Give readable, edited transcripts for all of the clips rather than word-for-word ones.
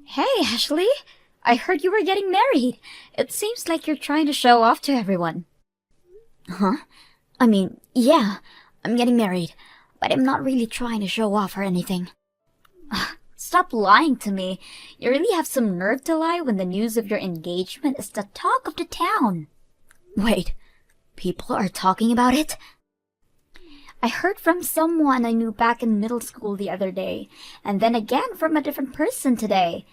Hey, Ashley! I heard you were getting married. It seems like you're trying to show off to everyone. Huh? Yeah, I'm getting married, but I'm not really trying to show off or anything. Stop lying to me. You really have some nerve to lie when the news of your engagement is the talk of the town. Wait, people are talking about it? I heard from someone I knew back in middle school the other day, and then again from a different person today.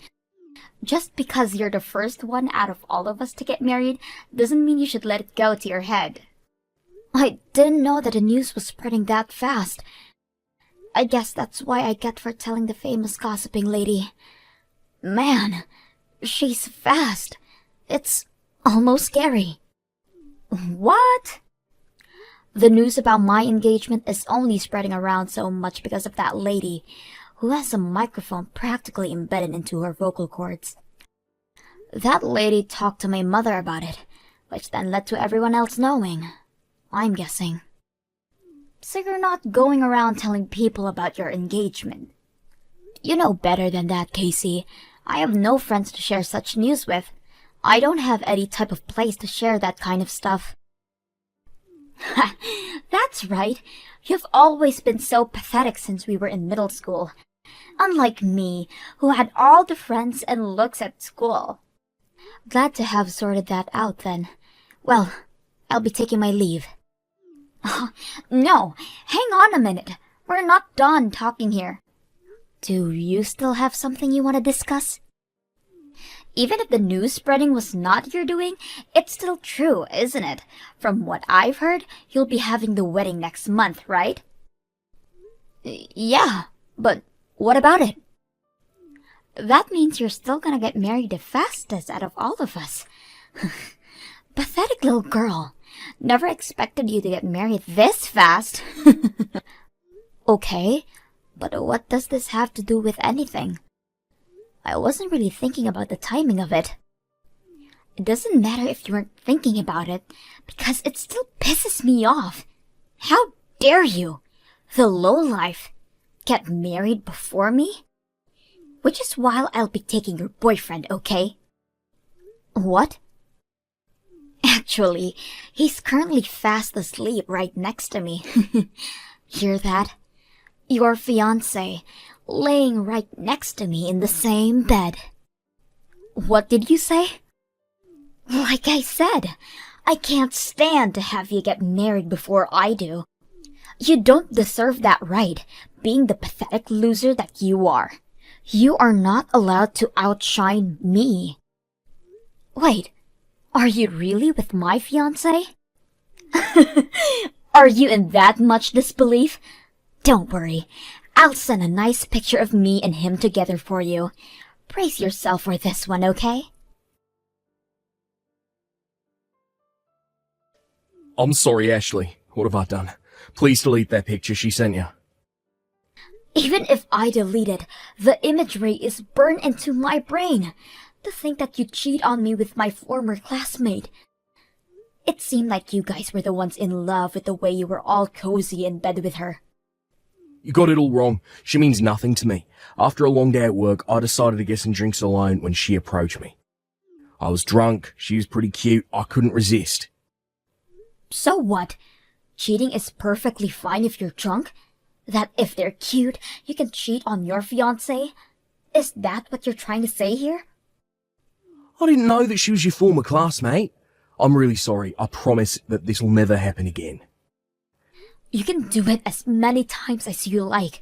Just because you're the first one out of all of us to get married doesn't mean you should let it go to your head. I didn't know that the news was spreading that fast. I guess that's why I get for telling the famous gossiping lady. Man, she's fast. It's almost scary. What? The news about my engagement is only spreading around so much because of that lady, who has a microphone practically embedded into her vocal cords. That lady talked to my mother about it, which then led to everyone else knowing. I'm guessing. So you're not going around telling people about your engagement. You know better than that, Casey. I have no friends to share such news with. I don't have any type of place to share that kind of stuff. That's right. You've always been so pathetic since we were in middle school. Unlike me, who had all the friends and looks at school. Glad to have sorted that out then. Well, I'll be taking my leave. No, hang on a minute. We're not done talking here. Do you still have something you want to discuss? Even if the news spreading was not your doing, it's still true, isn't it? From what I've heard, you'll be having the wedding next month, right? Yeah, but what about it? That means you're still gonna get married the fastest out of all of us. Pathetic little girl. Never expected you to get married this fast. Okay, but what does this have to do with anything? I wasn't really thinking about the timing of it. It doesn't matter if you weren't thinking about it, because it still pisses me off. How dare you, the lowlife, get married before me? Which is why I'll be taking your boyfriend, okay? What? Actually, he's currently fast asleep right next to me. Hear that? Your fiancé, laying right next to me in the same bed. What did you say? Like I said, I can't stand to have you get married before I do. You don't deserve that right, being the pathetic loser that you are. You are not allowed to outshine me. Wait, are you really with my fiancé? Are you in that much disbelief? Don't worry, I'll send a nice picture of me and him together for you. Brace yourself for this one, okay? I'm sorry, Ashley. What have I done? Please delete that picture she sent you. Even if I delete it, the imagery is burned into my brain. To think that you cheat on me with my former classmate. It seemed like you guys were the ones in love with the way you were all cozy in bed with her. You got it all wrong. She means nothing to me. After a long day at work, I decided to get some drinks alone when she approached me. I was drunk, she was pretty cute, I couldn't resist. So what? Cheating is perfectly fine if you're drunk? That if they're cute, you can cheat on your fiancé? Is that what you're trying to say here? I didn't know that she was your former classmate. I'm really sorry. I promise that this will never happen again. You can do it as many times as you like.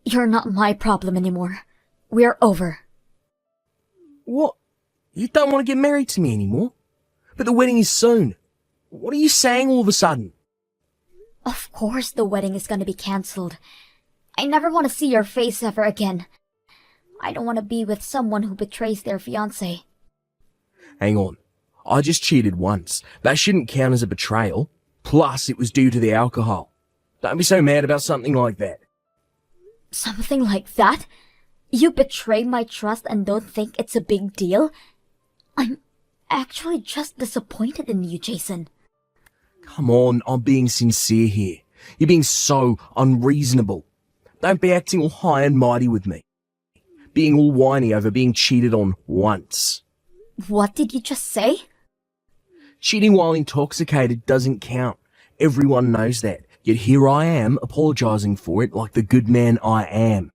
You're not my problem anymore. We're over. What? You don't want to get married to me anymore? But the wedding is soon. What are you saying all of a sudden? Of course the wedding is gonna be cancelled. I never want to see your face ever again. I don't want to be with someone who betrays their fiancé. Hang on. I just cheated once. That shouldn't count as a betrayal. Plus, it was due to the alcohol. Don't be so mad about something like that. Something like that? You betray my trust and don't think it's a big deal? I'm actually just disappointed in you, Jason. Come on, I'm being sincere here. You're being so unreasonable. Don't be acting all high and mighty with me. being all whiny over being cheated on once. What did you just say? Cheating while intoxicated doesn't count. Everyone knows that. Yet here I am, apologising for it like the good man I am.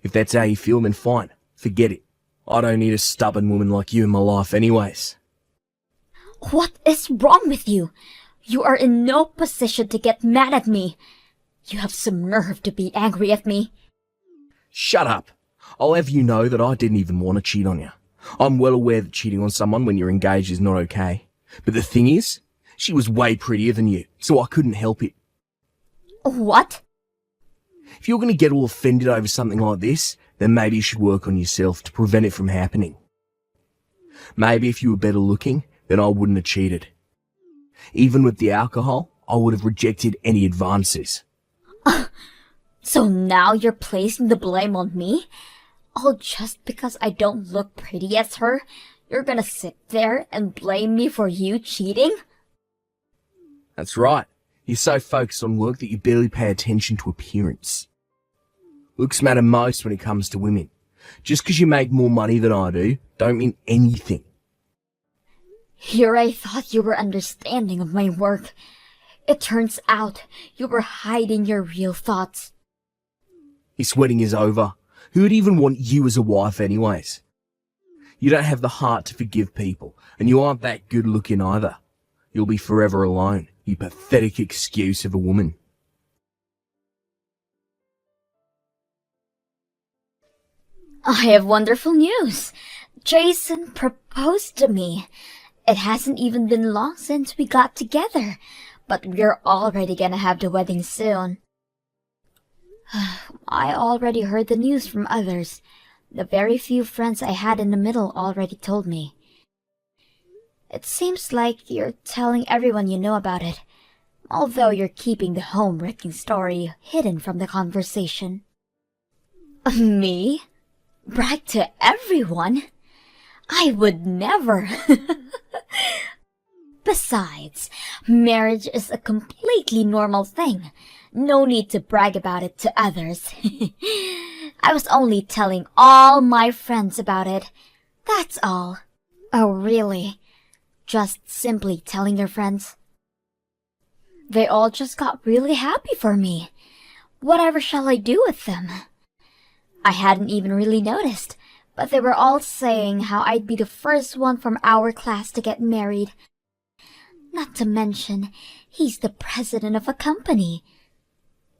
If that's how you feel, then fine. Forget it. I don't need a stubborn woman like you in my life anyways. What is wrong with you? You are in no position to get mad at me. You have some nerve to be angry at me. Shut up. I'll have you know that I didn't even want to cheat on you. I'm well aware that cheating on someone when you're engaged is not okay. But the thing is, she was way prettier than you, so I couldn't help it. What? If you're going to get all offended over something like this, then maybe you should work on yourself to prevent it from happening. Maybe if you were better looking, then I wouldn't have cheated. Even with the alcohol, I would have rejected any advances. So now you're placing the blame on me? All just because I don't look pretty as her? You're gonna sit there and blame me for you cheating? That's right. You're so focused on work that you barely pay attention to appearance. Looks matter most when it comes to women. Just because you make more money than I do, don't mean anything. Here I thought you were understanding of my work. It turns out you were hiding your real thoughts. His wedding is over. Who would even want you as a wife anyways? You don't have the heart to forgive people, and you aren't that good looking either. You'll be forever alone, you pathetic excuse of a woman. I have wonderful news. Jason proposed to me. It hasn't even been long since we got together, but we're already gonna have the wedding soon. I already heard the news from others. The very few friends I had in the middle already told me. It seems like you're telling everyone you know about it, although you're keeping the home-wrecking story hidden from the conversation. Me? Brag to everyone? I would never. Besides, marriage is a completely normal thing. No need to brag about it to others. I was only telling all my friends about it. That's all. Oh, really? Just simply telling your friends? They all just got really happy for me. Whatever shall I do with them? I hadn't even really noticed, but they were all saying how I'd be the first one from our class to get married. Not to mention, he's the president of a company.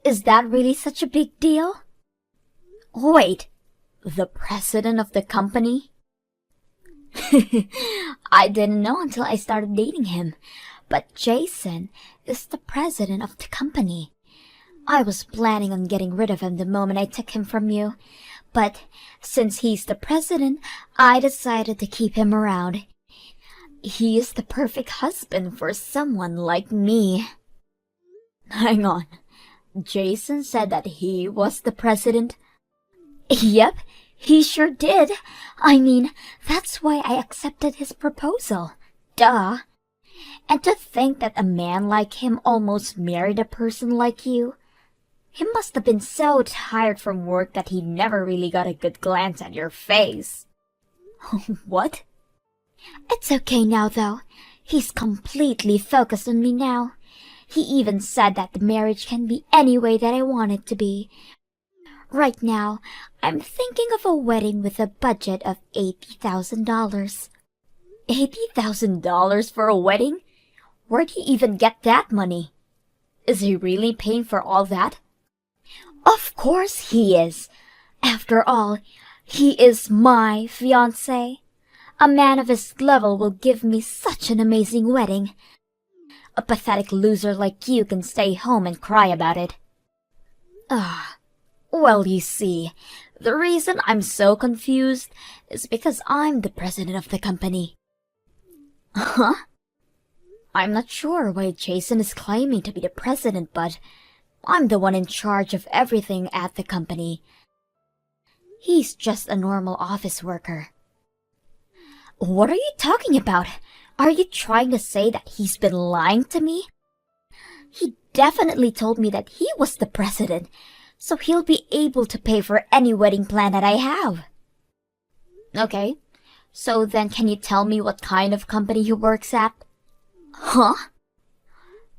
Is that really such a big deal? Wait, the president of the company? I didn't know until I started dating him, but Jason is the president of the company. I was planning on getting rid of him the moment I took him from you, but since he's the president, I decided to keep him around. He is the perfect husband for someone like me. Hang on. Jason said that he was the president? Yep, he sure did. I mean, that's why I accepted his proposal. Duh. And to think that a man like him almost married a person like you. He must have been so tired from work that he never really got a good glance at your face. What? It's okay now, though. He's completely focused on me now. He even said that the marriage can be any way that I want it to be. Right now, I'm thinking of a wedding with a budget of $80,000. $80,000 for a wedding? Where'd he even get that money? Is he really paying for all that? Of course he is. After all, he is my fiancé. A man of his level will give me such an amazing wedding. A pathetic loser like you can stay home and cry about it. Well, you see, the reason I'm so confused is because I'm the president of the company. Huh? I'm not sure why Jason is claiming to be the president, but I'm the one in charge of everything at the company. He's just a normal office worker. What are you talking about? Are you trying to say that he's been lying to me? He definitely told me that he was the president, so he'll be able to pay for any wedding plan that I have. Okay, so then can you tell me what kind of company he works at? Huh?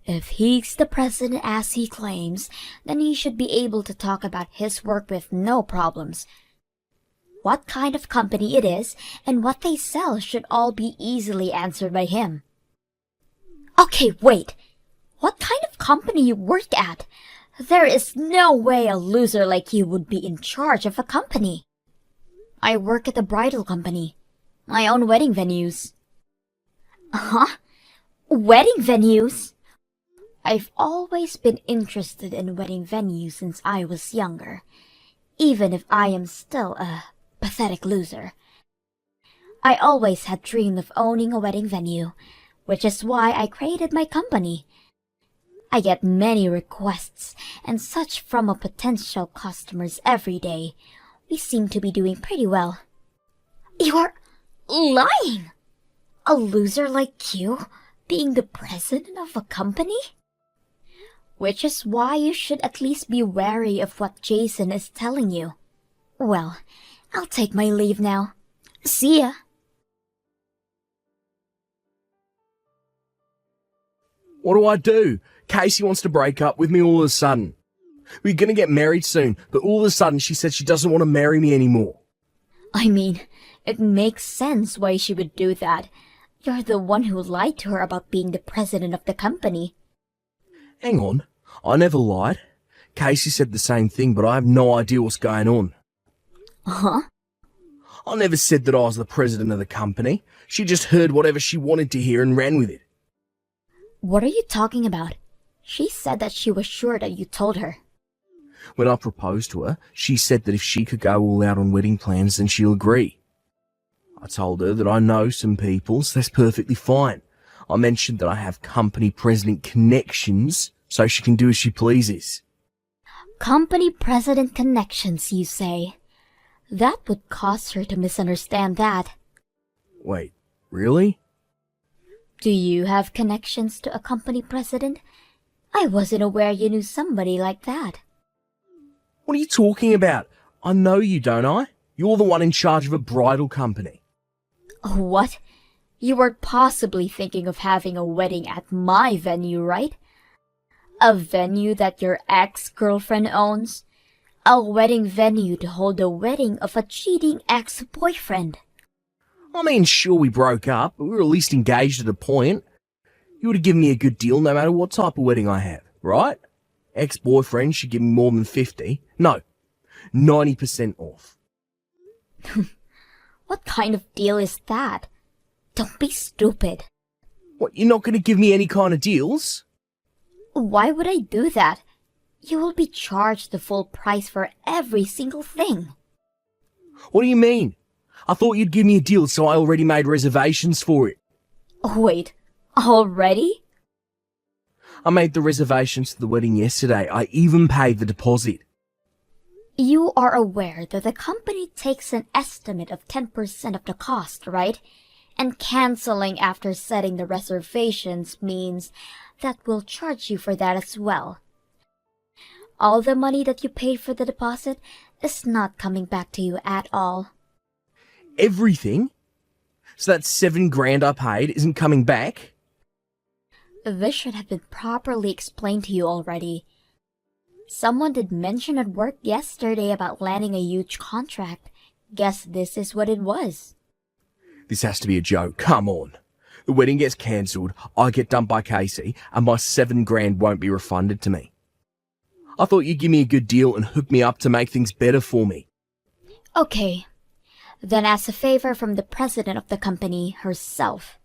If he's the president as he claims, then he should be able to talk about his work with no problems. What kind of company it is and what they sell should all be easily answered by him. Okay, wait. What kind of company you work at? There is no way a loser like you would be in charge of a company. I work at a bridal company. I own wedding venues. Huh? Wedding venues? I've always been interested in wedding venues since I was younger, even if I am still a pathetic loser. I always had dreamed of owning a wedding venue, which is why I created my company. I get many requests and such from a potential customers every day. We seem to be doing pretty well. You're lying! A loser like you being the president of a company? Which is why you should at least be wary of what Jason is telling you. Well, I'll take my leave now. See ya. What do I do? Casey wants to break up with me all of a sudden. We're gonna get married soon, but all of a sudden she said she doesn't want to marry me anymore. I mean, it makes sense why she would do that. You're the one who lied to her about being the president of the company. Hang on, I never lied. Casey said the same thing, but I have no idea what's going on. Huh? I never said that I was the president of the company. She just heard whatever she wanted to hear and ran with it. What are you talking about? She said that she was sure that you told her. When I proposed to her, she said that if she could go all out on wedding plans, then she'll agree. I told her that I know some people, so that's perfectly fine. I mentioned that I have company president connections, so she can do as she pleases. Company president connections, you say? That would cause her to misunderstand that. Wait, really? Do you have connections to a company president? I wasn't aware you knew somebody like that. What are you talking about? I know you, don't I? You're the one in charge of a bridal company. What? You were possibly thinking of having a wedding at my venue, right? A venue that your ex-girlfriend owns? A wedding venue to hold the wedding of a cheating ex-boyfriend. I mean, sure, we broke up, but we were at least engaged at a point. You would have given me a good deal no matter what type of wedding I have, right? Ex-boyfriend should give me more than 50. No, 90% off. What kind of deal is that? Don't be stupid. What, you're not going to give me any kind of deals? Why would I do that? You will be charged the full price for every single thing. What do you mean? I thought you'd give me a deal, so I already made reservations for it. Wait, already? I made the reservations for the wedding yesterday. I even paid the deposit. You are aware that the company takes an estimate of 10% of the cost, right? And canceling after setting the reservations means that we'll charge you for that as well. All the money that you paid for the deposit is not coming back to you at all. Everything? So that $7,000 I paid isn't coming back? This should have been properly explained to you already. Someone did mention at work yesterday about landing a huge contract. Guess this is what it was. This has to be a joke. Come on. The wedding gets cancelled, I get dumped by Casey, and my $7,000 won't be refunded to me. I thought you'd give me a good deal and hook me up to make things better for me. Okay. Then as a favor from the president of the company herself,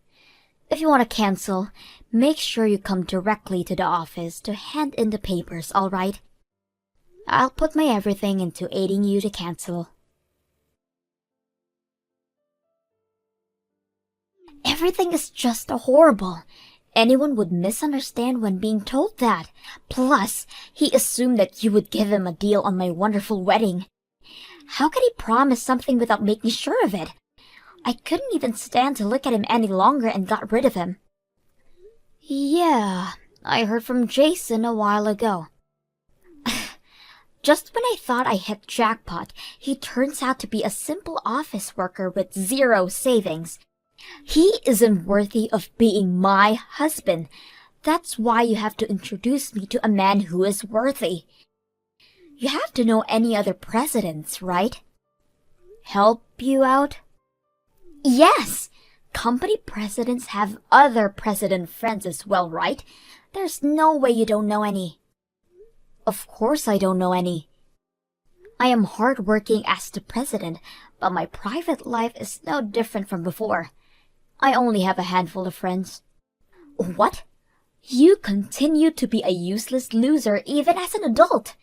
if you want to cancel, make sure you come directly to the office to hand in the papers, alright? I'll put my everything into aiding you to cancel. Everything is just horrible. Anyone would misunderstand when being told that. Plus, he assumed that you would give him a deal on my wonderful wedding. How could he promise something without making sure of it? I couldn't even stand to look at him any longer and got rid of him. Yeah, I heard from Jason a while ago. Just when I thought I hit jackpot, he turns out to be a simple office worker with zero savings. He isn't worthy of being my husband. That's why you have to introduce me to a man who is worthy. You have to know any other presidents, right? Help you out? Yes! Company presidents have other president friends as well, right? There's no way you don't know any. Of course I don't know any. I am hardworking as the president, but my private life is no different from before. I only have a handful of friends. What? You continue to be a useless loser even as an adult.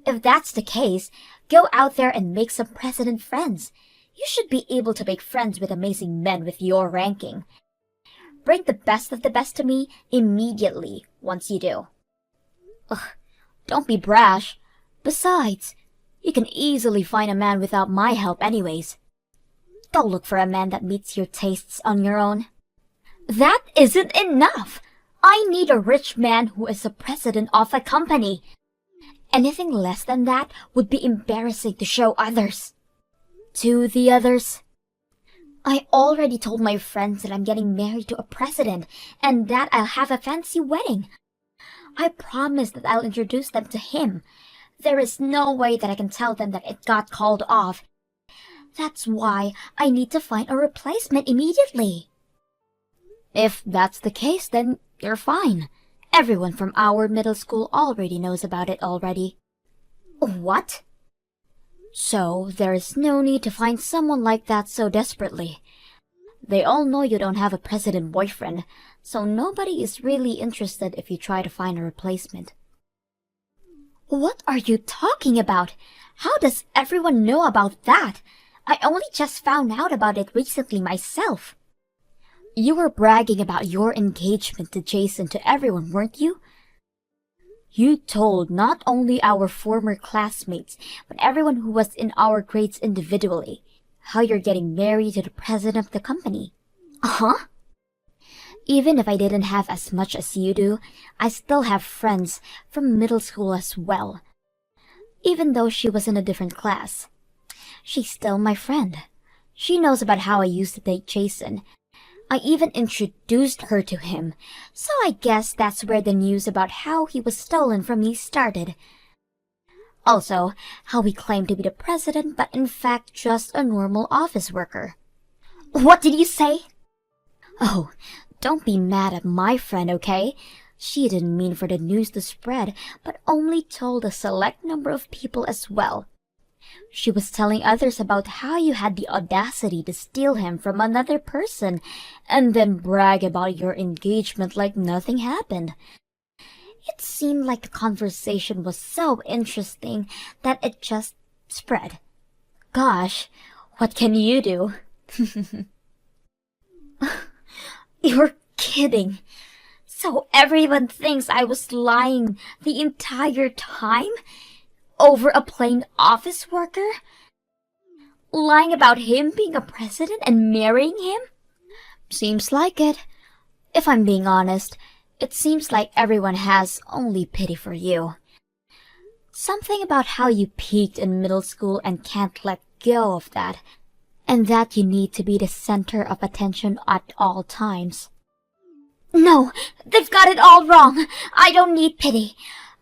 If that's the case, go out there and make some president friends. You should be able to make friends with amazing men with your ranking. Bring the best of the best to me immediately once you do. Ugh, don't be brash. Besides, you can easily find a man without my help anyways. Don't look for a man that meets your tastes on your own. That isn't enough! I need a rich man who is the president of a company. Anything less than that would be embarrassing to show others. To the others? I already told my friends that I'm getting married to a president and that I'll have a fancy wedding. I promised that I'll introduce them to him. There is no way that I can tell them that it got called off. That's why I need to find a replacement immediately. If that's the case, then you're fine. Everyone from our middle school already knows about it already. What? So there is no need to find someone like that so desperately. They all know you don't have a president boyfriend, so nobody is really interested if you try to find a replacement. What are you talking about? How does everyone know about that? I only just found out about it recently myself. You were bragging about your engagement to Jason to everyone, weren't you? You told not only our former classmates, but everyone who was in our grades individually, how you're getting married to the president of the company. Uh-huh. Even if I didn't have as much as you do, I still have friends from middle school as well. Even though she was in a different class. She's still my friend. She knows about how I used to date Jason. I even introduced her to him, so I guess that's where the news about how he was stolen from me started. Also, how he claimed to be the president but in fact just a normal office worker. What did you say? Oh, don't be mad at my friend, okay? She didn't mean for the news to spread, but only told a select number of people as well. She was telling others about how you had the audacity to steal him from another person and then brag about your engagement like nothing happened. It seemed like the conversation was so interesting that it just spread. Gosh, what can you do? You're kidding. So everyone thinks I was lying the entire time? Over a plain office worker? Lying about him being a president and marrying him? Seems like it. If I'm being honest, it seems like everyone has only pity for you. Something about how you peaked in middle school and can't let go of that, and that you need to be the center of attention at all times. No, they've got it all wrong. I don't need pity.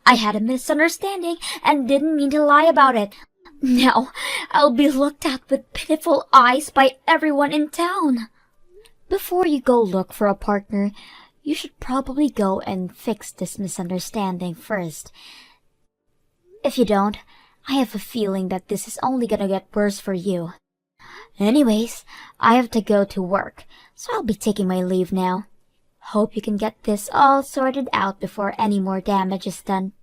I had a misunderstanding and didn't mean to lie about it. Now, I'll be looked at with pitiful eyes by everyone in town. Before you go look for a partner, you should probably go and fix this misunderstanding first. If you don't, I have a feeling that this is only gonna get worse for you. Anyways, I have to go to work, so I'll be taking my leave now. Hope you can get this all sorted out before any more damage is done.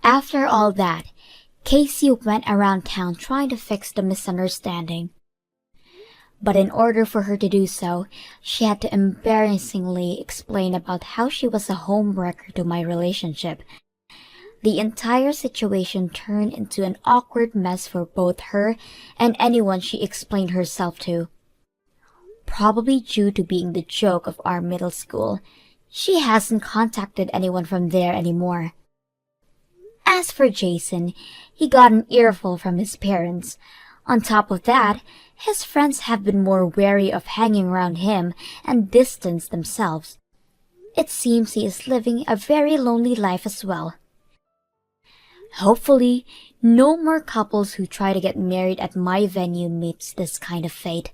After all that, Casey went around town trying to fix the misunderstanding. But in order for her to do so, she had to embarrassingly explain about how she was a homewrecker to my relationship. The entire situation turned into an awkward mess for both her and anyone she explained herself to. Probably due to being the joke of our middle school, She hasn't contacted anyone from there anymore. As for Jason, he got an earful from his parents. On top of that, his friends have been more wary of hanging around him and distanced themselves. It seems he is living a very lonely life as well. Hopefully, no more couples who try to get married at my venue meets this kind of fate.